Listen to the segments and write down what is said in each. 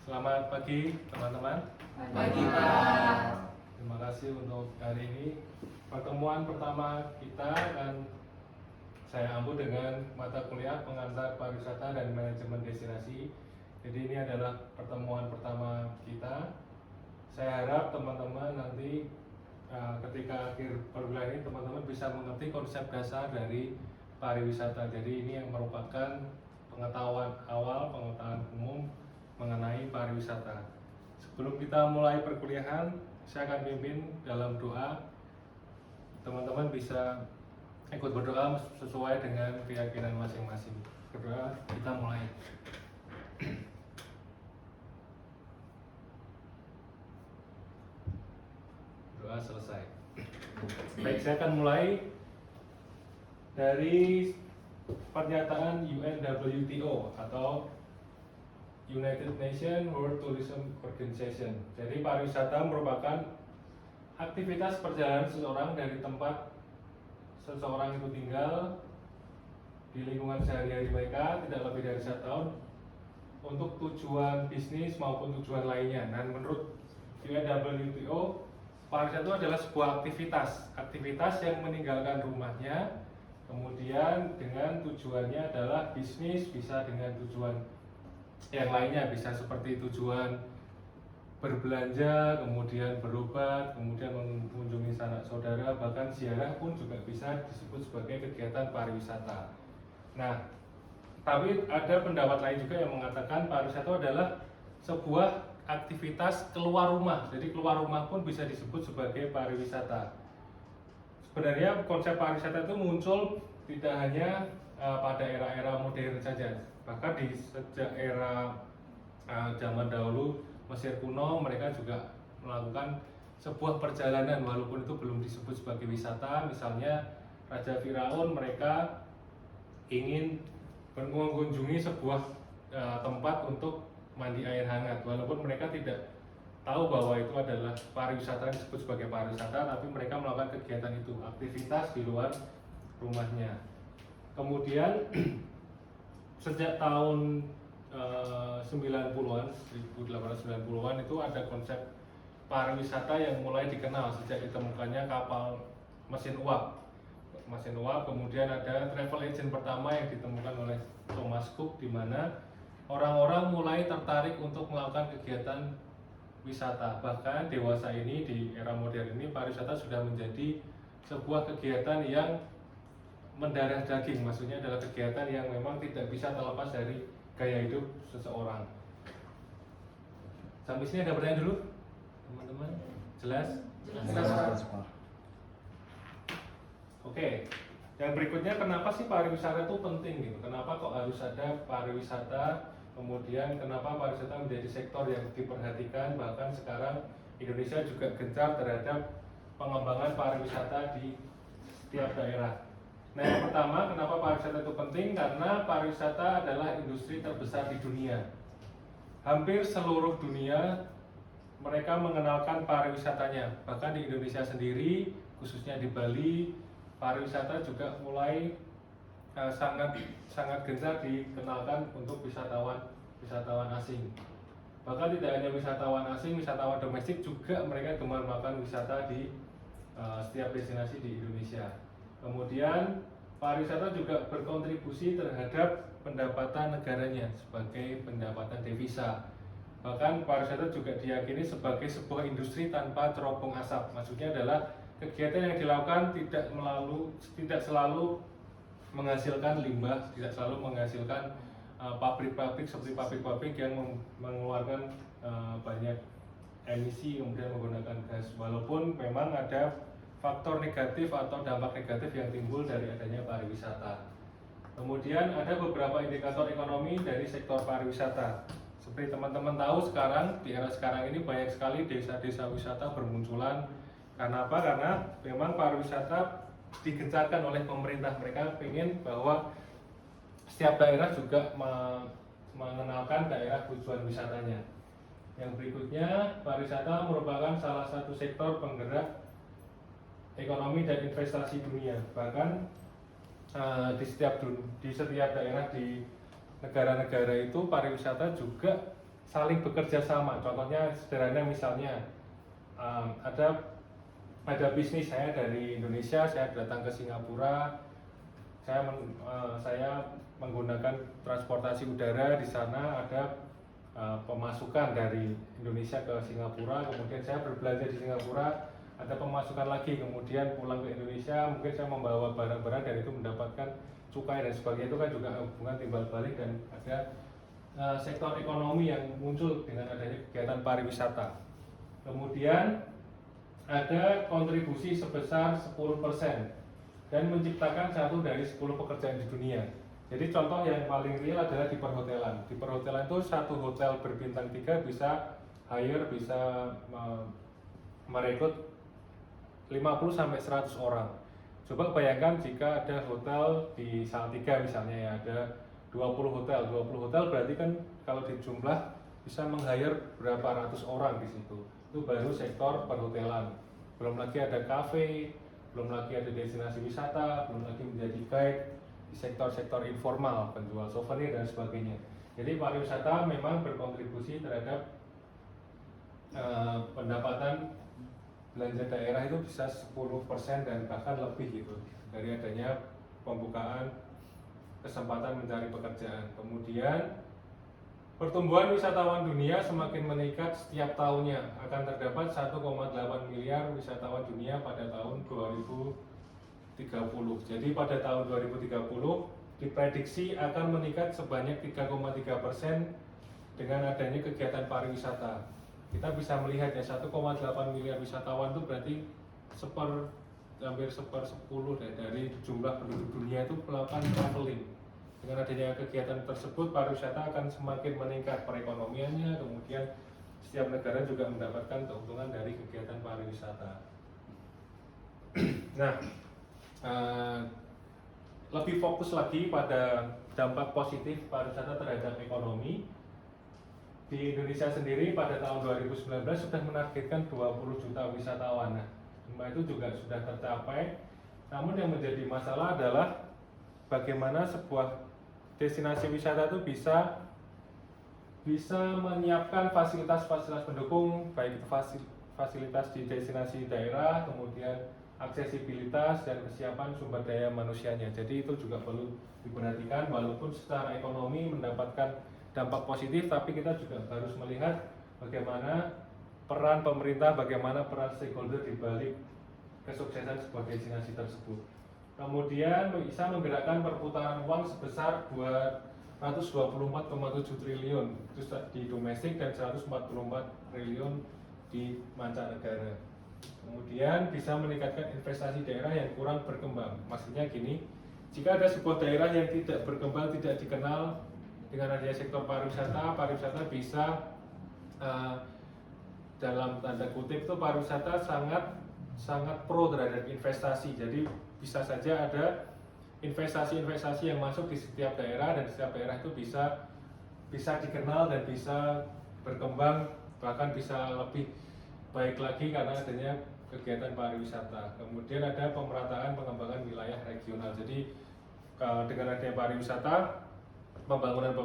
Selamat pagi teman-teman. Pagi Pak. Terima kasih untuk hari ini. Pertemuan pertama kita akan saya ambil dengan mata kuliah pengantar pariwisata dan manajemen destinasi. Jadi ini adalah pertemuan pertama kita. Saya harap teman-teman nanti ketika akhir perkuliahan ini teman-teman bisa mengerti konsep dasar dari pariwisata. Jadi ini yang merupakan pengetahuan awal, pengetahuan umum mengenai pariwisata. Sebelum kita mulai perkuliahan, saya akan pimpin dalam doa. Teman-teman bisa ikut berdoa sesuai dengan keyakinan masing-masing. Berdoa, kita mulai. Doa selesai. Baik, saya akan mulai dari pernyataan UNWTO atau United Nations World Tourism Organization. Jadi pariwisata merupakan aktivitas perjalanan seseorang dari tempat seseorang itu tinggal di lingkungan sehari-hari mereka tidak lebih dari 1 tahun untuk tujuan bisnis maupun tujuan lainnya. Dan menurut UNWTO, pariwisata itu adalah sebuah aktivitas yang meninggalkan rumahnya, kemudian dengan tujuannya adalah bisnis, bisa dengan tujuan yang lainnya, bisa seperti tujuan berbelanja, kemudian berobat, kemudian mengunjungi sanak saudara, bahkan ziarah pun juga bisa disebut sebagai kegiatan pariwisata. Nah, tapi ada pendapat lain juga yang mengatakan pariwisata adalah sebuah aktivitas keluar rumah. Jadi keluar rumah pun bisa disebut sebagai pariwisata. Sebenarnya konsep pariwisata itu muncul tidak hanya pada era-era modern saja, bahkan di sejak era zaman dahulu Mesir kuno mereka juga melakukan sebuah perjalanan walaupun itu belum disebut sebagai wisata. Misalnya Raja Firaun mereka ingin mengunjungi sebuah tempat untuk mandi air hangat, walaupun mereka tidak tahu bahwa itu adalah pariwisata, disebut sebagai pariwisata, tapi mereka melakukan kegiatan itu, aktivitas di luar rumahnya. Kemudian sejak tahun 90-an, 1890-an itu ada konsep pariwisata yang mulai dikenal sejak ditemukannya kapal mesin uap. Kemudian ada travel agent pertama yang ditemukan oleh Thomas Cook, di mana orang-orang mulai tertarik untuk melakukan kegiatan wisata. Bahkan dewasa ini, di era modern ini, pariwisata sudah menjadi sebuah kegiatan yang mendarah daging. Maksudnya adalah kegiatan yang memang tidak bisa terlepas dari gaya hidup seseorang. Sampai sini ada pertanyaan dulu, teman-teman? Jelas? Jelas. Oke. Yang berikutnya, kenapa sih pariwisata itu penting gitu? Kenapa kok harus ada pariwisata? Kemudian kenapa pariwisata menjadi sektor yang diperhatikan? Bahkan sekarang Indonesia juga gencar terhadap pengembangan pariwisata di setiap daerah. Nah, yang pertama, kenapa pariwisata itu penting? Karena pariwisata adalah industri terbesar di dunia. Hampir seluruh dunia mereka mengenalkan pariwisatanya. Bahkan di Indonesia sendiri, khususnya di Bali, pariwisata juga mulai sangat gencar dikenalkan untuk wisatawan asing. Bahkan tidak hanya wisatawan asing, wisatawan domestik juga mereka gemar melakukan wisata di setiap destinasi di Indonesia. Kemudian pariwisata juga berkontribusi terhadap pendapatan negaranya sebagai pendapatan devisa. Bahkan pariwisata juga diyakini sebagai sebuah industri tanpa teropong asap. Maksudnya adalah kegiatan yang dilakukan tidak selalu menghasilkan limbah, tidak selalu menghasilkan pabrik-pabrik seperti pabrik-pabrik yang mengeluarkan banyak emisi kemudian menggunakan gas. Walaupun memang ada faktor negatif atau dampak negatif yang timbul dari adanya pariwisata. Kemudian ada beberapa indikator ekonomi dari sektor pariwisata. Seperti teman-teman tahu, sekarang di era sekarang ini banyak sekali desa-desa wisata bermunculan. Karena apa? Karena memang pariwisata digencarkan oleh pemerintah. Mereka ingin bahwa setiap daerah juga mengenalkan daerah tujuan wisatanya. Yang berikutnya, pariwisata merupakan salah satu sektor penggerak ekonomi dan investasi dunia. Bahkan di setiap daerah di negara-negara itu pariwisata juga saling bekerja sama. Contohnya sederhana misalnya ada bisnis saya dari Indonesia, saya datang ke Singapura, saya menggunakan transportasi udara. Di sana ada pemasukan dari Indonesia ke Singapura, kemudian saya berbelanja di Singapura, ada pemasukan lagi, kemudian pulang ke Indonesia, mungkin saya membawa barang-barang dan itu mendapatkan cukai dan sebagainya. Itu kan juga hubungan timbal balik dan ada sektor ekonomi yang muncul dengan adanya kegiatan pariwisata. Kemudian ada kontribusi sebesar 10% dan menciptakan 1 dari 10 pekerjaan di dunia. Jadi contoh yang paling real adalah di perhotelan. Di perhotelan itu satu hotel berbintang 3 bisa merekrut 50 sampai 100 orang. Coba bayangkan jika ada hotel di Salatiga misalnya ya, ada 20 hotel. 20 hotel berarti kan kalau dijumlah bisa meng-hire berapa ratus orang di situ. Itu baru sektor perhotelan. Belum lagi ada kafe, belum lagi ada destinasi wisata, belum lagi menjadi guide di sektor-sektor informal, penjual souvenir dan sebagainya. Jadi pariwisata memang berkontribusi terhadap pendapatan belanja daerah itu bisa 10% dan bahkan lebih gitu dari adanya pembukaan kesempatan mencari pekerjaan. Kemudian pertumbuhan wisatawan dunia semakin meningkat setiap tahunnya. Akan terdapat 1,8 miliar wisatawan dunia pada tahun 2030. Jadi pada tahun 2030 diprediksi akan meningkat sebanyak 3,3% dengan adanya kegiatan pariwisata. Kita bisa melihat ya 1,8 miliar wisatawan itu berarti hampir 1/10 dari jumlah penduduk dunia itu melakukan traveling. Dengan adanya kegiatan tersebut, pariwisata akan semakin meningkat perekonomiannya, kemudian setiap negara juga mendapatkan keuntungan dari kegiatan pariwisata. Nah, lebih fokus lagi pada dampak positif pariwisata terhadap ekonomi. Di Indonesia sendiri pada tahun 2019 sudah menargetkan 20 juta wisatawan. Nah, jumlah itu juga sudah tercapai. Namun yang menjadi masalah adalah bagaimana sebuah destinasi wisata itu bisa menyiapkan fasilitas-fasilitas pendukung, baik itu fasilitas di destinasi daerah, kemudian aksesibilitas dan kesiapan sumber daya manusianya. Jadi itu juga perlu diperhatikan, walaupun secara ekonomi mendapatkan dampak positif, tapi kita juga harus melihat bagaimana peran pemerintah, bagaimana peran stakeholder di balik kesuksesan sebuah destinasi tersebut. Kemudian bisa menggerakkan perputaran uang sebesar 224,7 triliun itu di domestik dan 144 triliun di mancanegara. Kemudian bisa meningkatkan investasi daerah yang kurang berkembang. Maksudnya gini, jika ada sebuah daerah yang tidak berkembang, tidak dikenal, dengan adanya sektor pariwisata bisa dalam tanda kutip itu pariwisata sangat pro terhadap investasi. Jadi bisa saja ada investasi-investasi yang masuk di setiap daerah dan setiap daerah itu bisa dikenal dan bisa berkembang, bahkan bisa lebih baik lagi karena adanya kegiatan pariwisata. Kemudian ada pemerataan pengembangan wilayah regional. Jadi dengan adanya pariwisata, pembangunan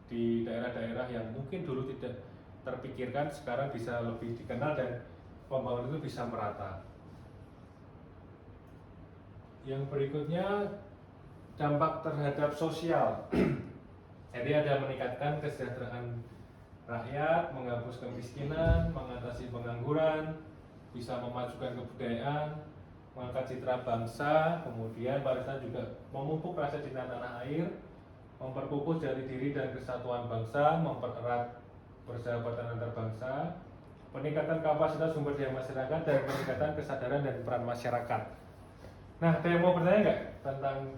di daerah-daerah yang mungkin dulu tidak terpikirkan sekarang bisa lebih dikenal dan pembangunan itu bisa merata. Yang berikutnya dampak terhadap sosial. Jadi ada meningkatkan kesejahteraan rakyat, menghapus kemiskinan, mengatasi pengangguran, bisa memajukan kebudayaan, mengangkat citra bangsa, kemudian pariwisata juga memupuk rasa cinta tanah air, memperkukuh jati diri dan kesatuan bangsa, mempererat persahabatan antar bangsa, peningkatan kapasitas sumber daya masyarakat, dan peningkatan kesadaran dan peran masyarakat. Nah, ada yang mau bertanya nggak tentang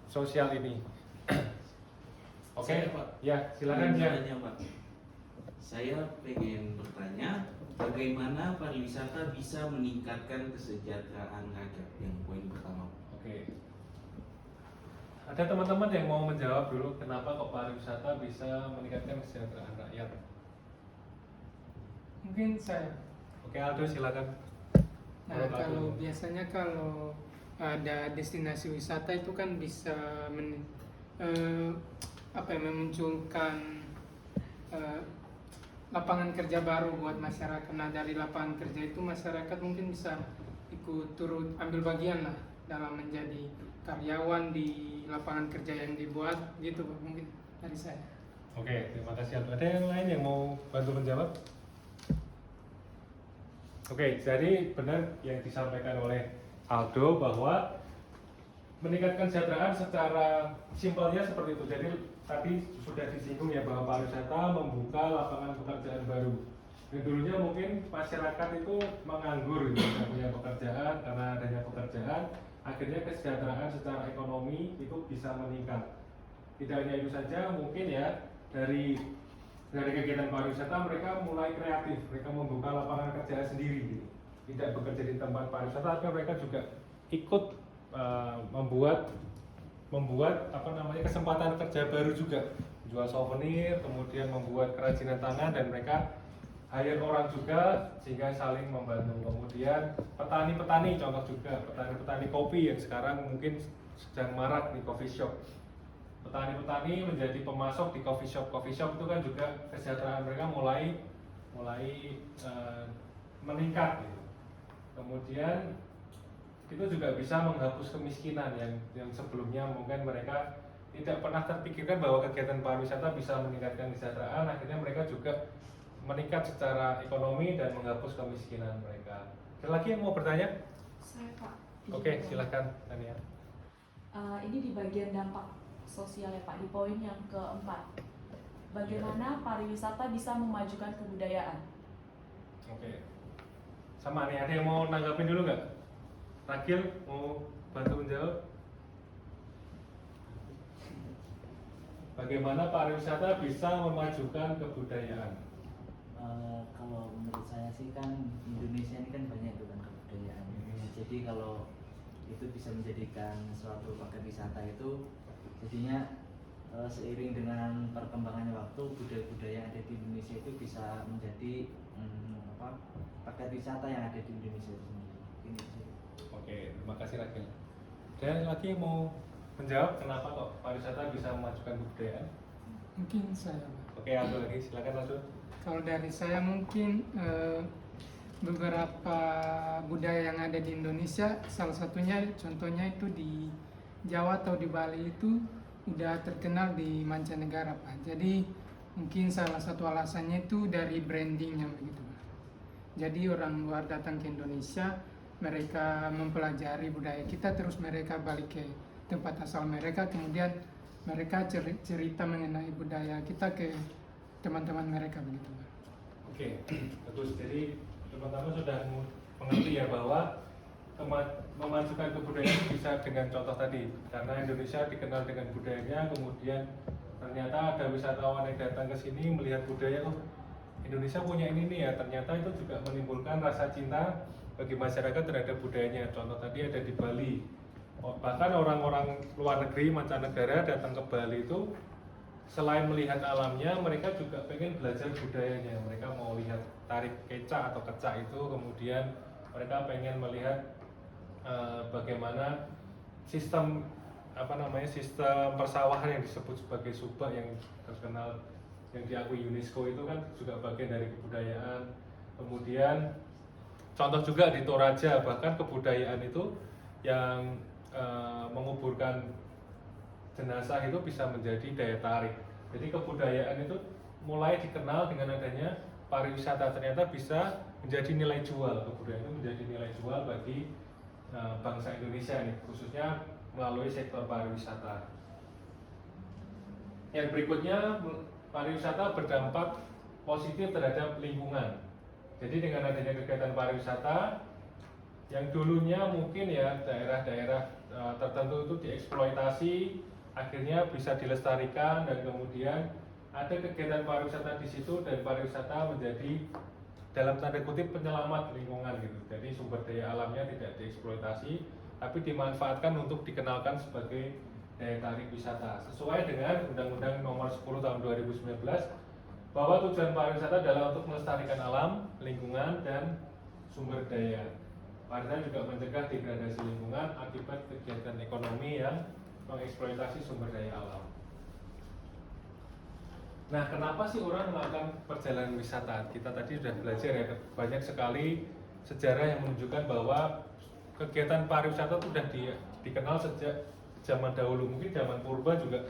sosial ini? Oke, ya silakan ya. Pak. Saya pengen bertanya, bagaimana pariwisata bisa meningkatkan kesejahteraan rakyat? Yang poin pertama. Oke. Ada teman-teman yang mau menjawab dulu kenapa kok pariwisata bisa meningkatkan kesejahteraan rakyat? Mungkin saya. Oke, Aldo silakan. Nah, kalau biasanya kalau ada destinasi wisata itu kan bisa memunculkan eh, lapangan kerja baru buat masyarakat. Nah dari lapangan kerja itu masyarakat mungkin bisa ikut turut ambil bagian lah dalam menjadi karyawan di lapangan kerja yang dibuat gitu Pak, mungkin dari saya. Oke, terima kasih Aldo. Ada yang lain yang mau bantu menjawab? Oke, jadi benar yang disampaikan oleh Aldo bahwa meningkatkan kesejahteraan secara simpelnya seperti itu. Jadi tadi sudah disinggung ya bahwa pariwisata membuka lapangan pekerjaan baru. Yang dulunya mungkin masyarakat itu menganggur, gitu, tidak punya pekerjaan. Karena adanya pekerjaan, akhirnya kesejahteraan secara ekonomi itu bisa meningkat. Tidak hanya itu saja, mungkin ya dari kegiatan pariwisata mereka mulai kreatif, mereka membuka lapangan kerja sendiri, gitu. Tidak bekerja di tempat pariwisata, tapi mereka juga ikut membuat apa namanya kesempatan kerja baru juga, jual souvenir, kemudian membuat kerajinan tangan, dan mereka hire orang juga sehingga saling membantu. Kemudian petani-petani, contoh juga petani-petani kopi yang sekarang mungkin sedang marak di coffee shop. Petani-petani menjadi pemasok di coffee shop itu kan juga kesejahteraan mereka mulai meningkat gitu. Kemudian itu juga bisa menghapus kemiskinan yang sebelumnya mungkin mereka tidak pernah terpikirkan bahwa kegiatan pariwisata bisa meningkatkan kesejahteraan. Akhirnya mereka juga meningkat secara ekonomi dan menghapus kemiskinan mereka. Ada lagi yang mau bertanya? Saya Pak. Oke, silakan Tania. Ini di bagian dampak sosial ya Pak, di poin yang keempat. Bagaimana pariwisata bisa memajukan kebudayaan? Oke. Sama nih, ada yang mau nanggapin dulu nggak? Ragil mau bantu menjawab? Bagaimana pariwisata bisa memajukan kebudayaan? Kalau menurut saya sih kan Indonesia ini kan banyak itu kan kebudayaan. Jadi kalau itu bisa menjadikan suatu paket wisata itu jadinya seiring dengan perkembangannya waktu budaya-budaya yang ada di Indonesia itu bisa menjadi paket wisata yang ada di Indonesia sendiri. Ini sih. Oke, terima kasih Ragil. Dan lagi yang mau menjawab kenapa kok pariwisata bisa memajukan kebudayaan? Mungkin saya Pak. Oke, Aldo lagi, silakan Aldo. Kalau dari saya mungkin beberapa budaya yang ada di Indonesia, salah satunya contohnya itu di Jawa atau di Bali itu udah terkenal di mancanegara Pak. Jadi mungkin salah satu alasannya itu dari brandingnya begitu Pak. Jadi orang luar datang ke Indonesia, mereka mempelajari budaya kita, terus mereka balik ke tempat asal mereka, kemudian mereka cerita mengenai budaya kita ke teman-teman mereka begitu Pak. Oke, bagus. Jadi teman-teman sudah mengerti ya bahwa memajukan kebudayaan bisa dengan contoh tadi. Karena Indonesia dikenal dengan budayanya, kemudian ternyata ada wisatawan yang datang ke sini melihat budaya, oh Indonesia punya ini nih ya. Ternyata itu juga menimbulkan rasa cinta bagi masyarakat terhadap budayanya. Contoh tadi ada di Bali. Bahkan orang-orang luar negeri, mancanegara datang ke Bali itu selain melihat alamnya, mereka juga pengen belajar budayanya. Mereka mau lihat tarik kecak atau kecak itu, kemudian mereka pengen melihat bagaimana sistem sistem persawahan yang disebut sebagai subak yang terkenal, yang diakui UNESCO itu kan juga bagian dari kebudayaan. Kemudian contoh juga di Toraja, bahkan kebudayaan itu yang menguburkan jenazah itu bisa menjadi daya tarik. Jadi kebudayaan itu mulai dikenal dengan adanya pariwisata, ternyata bisa menjadi nilai jual. Kebudayaan itu menjadi nilai jual bagi bangsa Indonesia nih, khususnya melalui sektor pariwisata. Yang berikutnya, pariwisata berdampak positif terhadap lingkungan. Jadi dengan adanya kegiatan pariwisata yang dulunya mungkin ya daerah-daerah tertentu itu dieksploitasi, akhirnya bisa dilestarikan, dan kemudian ada kegiatan pariwisata di situ, dan pariwisata menjadi dalam tanda kutip penyelamat lingkungan gitu. Jadi sumber daya alamnya tidak dieksploitasi, tapi dimanfaatkan untuk dikenalkan sebagai daya tarik wisata sesuai dengan Undang-Undang Nomor 10 Tahun 2019 bahwa tujuan pariwisata adalah untuk melestarikan alam, lingkungan, dan sumber daya. Pariwisata juga mencegah degradasi lingkungan akibat kegiatan ekonomi yang mengeksploitasi sumber daya alam. Nah, kenapa sih orang melakukan perjalanan wisata? Kita tadi sudah belajar ya, banyak sekali sejarah yang menunjukkan bahwa kegiatan pariwisata itu sudah dikenal sejak zaman dahulu. Mungkin zaman purba juga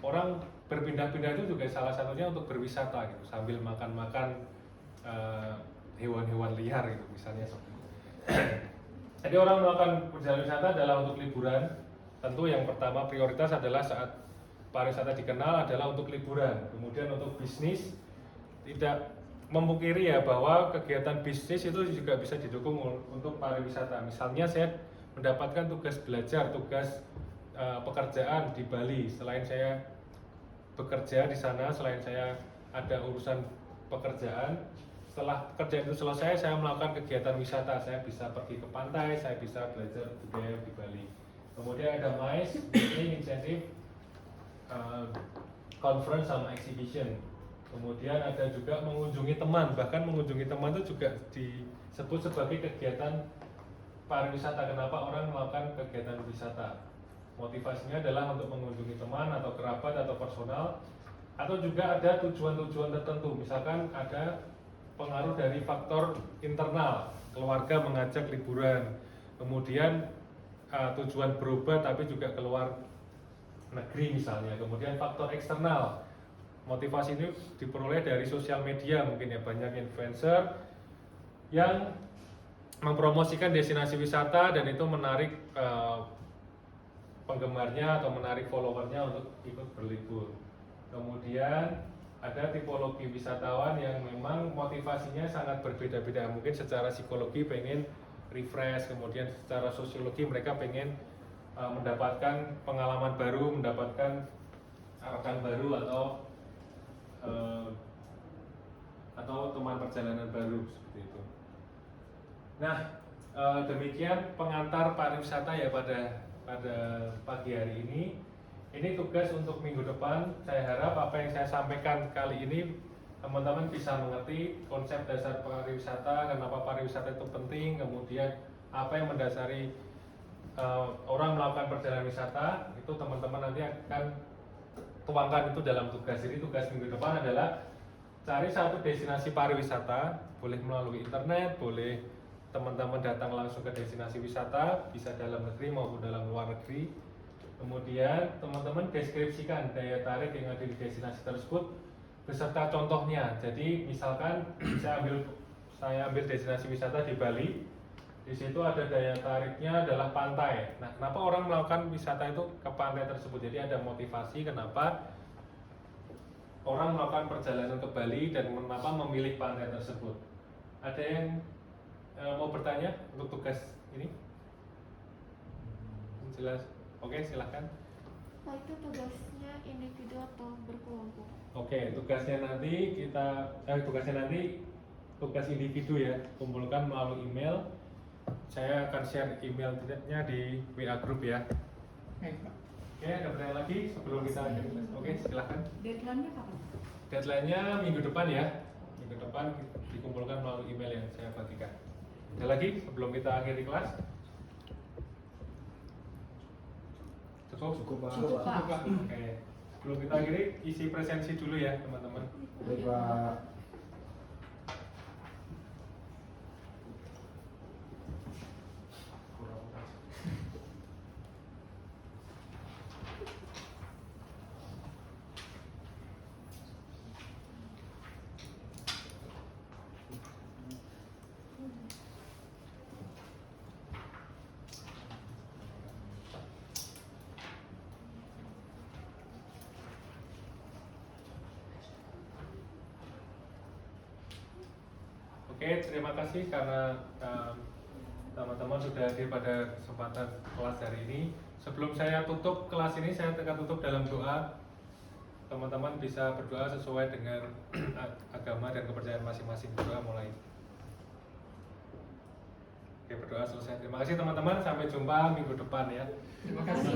orang berpindah-pindah itu juga salah satunya untuk berwisata gitu, sambil makan-makan hewan-hewan liar gitu misalnya seperti itu. Jadi orang melakukan perjalanan wisata adalah untuk liburan. Tentu yang pertama prioritas adalah saat pariwisata dikenal adalah untuk liburan. Kemudian untuk bisnis, tidak memungkiri ya bahwa kegiatan bisnis itu juga bisa didukung untuk pariwisata. Misalnya saya mendapatkan tugas belajar, tugas pekerjaan di Bali. Selain saya bekerja di sana, selain saya ada urusan pekerjaan, setelah pekerjaan itu selesai saya melakukan kegiatan wisata. Saya bisa pergi ke pantai, saya bisa belajar budaya di Bali. Kemudian ada MICE, Meeting Incentive Conference sama Exhibition. Kemudian ada juga mengunjungi teman, bahkan mengunjungi teman itu juga disebut sebagai kegiatan pariwisata. Kenapa orang melakukan kegiatan wisata? Motivasinya adalah untuk mengunjungi teman atau kerabat atau personal, atau juga ada tujuan-tujuan tertentu. Misalkan ada pengaruh dari faktor internal, keluarga mengajak liburan, kemudian tujuan berobat tapi juga keluar negeri misalnya. Kemudian faktor eksternal, motivasi ini diperoleh dari sosial media, mungkin ya banyak influencer yang mempromosikan destinasi wisata dan itu menarik penggemarnya atau menarik followernya untuk ikut berlibur. Kemudian ada tipologi wisatawan yang memang motivasinya sangat berbeda-beda. Mungkin secara psikologi pengen refresh, kemudian secara sosiologi mereka pengen mendapatkan pengalaman baru, mendapatkan rekan baru atau teman perjalanan baru seperti itu. Nah, demikian pengantar pariwisata ya pada pagi hari ini. Ini tugas untuk minggu depan. Saya harap apa yang saya sampaikan kali ini teman-teman bisa mengerti konsep dasar pariwisata, kenapa pariwisata itu penting, kemudian apa yang mendasari orang melakukan perjalanan wisata. Itu teman-teman nanti akan tuangkan itu dalam tugas. Jadi tugas minggu depan adalah cari satu destinasi pariwisata, boleh melalui internet, boleh teman-teman datang langsung ke destinasi wisata, bisa dalam negeri maupun dalam luar negeri. Kemudian teman-teman deskripsikan daya tarik yang ada di destinasi tersebut beserta contohnya. Jadi misalkan saya ambil destinasi wisata di Bali. Di situ ada daya tariknya adalah pantai. Nah, kenapa orang melakukan wisata itu ke pantai tersebut? Jadi ada motivasi kenapa orang melakukan perjalanan ke Bali dan kenapa memilih pantai tersebut. Ada yang mau bertanya untuk tugas ini? Jelas? Oke, silahkan. Pak, itu tugasnya individu atau berkelompok? Oke, tugasnya nanti tugas individu ya, kumpulkan melalui email. Saya akan share emailnya di WA group ya. Baik, Pak. Oke, ada pertanyaan lagi sebelum kita akhiri kelas? Oke, silahkan. Deadline-nya kapan? Deadline-nya minggu depan ya. Minggu depan dikumpulkan melalui email yang saya bagikan. Ada lagi sebelum kita akhiri kelas? Cukup? Cukup, Pak. Oke. Sebelum kita akhiri, isi presensi dulu ya teman-teman. Baik, Pak. Oke, terima kasih karena teman-teman sudah hadir pada kesempatan kelas hari ini. Sebelum saya tutup kelas ini, saya akan tutup dalam doa. Teman-teman bisa berdoa sesuai dengan agama dan kepercayaan masing-masing. Doa mulai. Oke, berdoa selesai. Terima kasih teman-teman. Sampai jumpa minggu depan ya. Terima kasih.